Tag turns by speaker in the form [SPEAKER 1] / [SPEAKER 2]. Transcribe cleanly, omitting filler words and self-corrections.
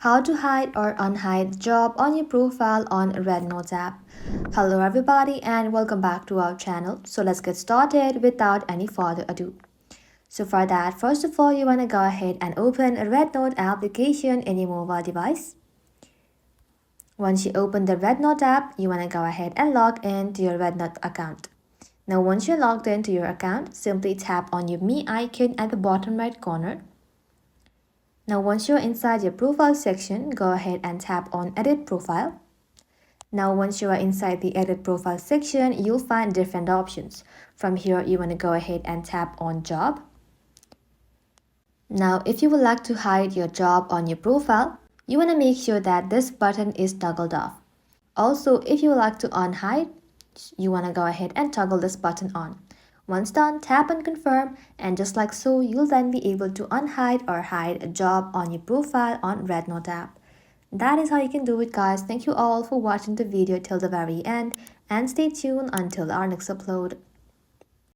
[SPEAKER 1] How to hide or unhide job on your profile on REDnote app. Hello everybody and welcome back to our channel. So let's get started without any further ado. So for that, first of all, you want to go ahead and open a REDnote application in your mobile device. Once you open the REDnote app, you want to go ahead and log in to your REDnote account. Now once you're logged into your account, simply tap on your Me icon at the bottom right corner. Now once you're inside your profile section, go ahead and tap on Edit Profile. Now once you are inside the Edit Profile section, you'll find different options. From here, you want to go ahead and tap on Job. Now if you would like to hide your job on your profile, you want to make sure that this button is toggled off. Also, if you would like to unhide, you want to go ahead and toggle this button on. Once done, tap on confirm, and just like so, you'll then be able to unhide or hide a job on your profile on REDnote app. That is how you can do it, guys. Thank you all for watching the video till the very end, and stay tuned until our next upload.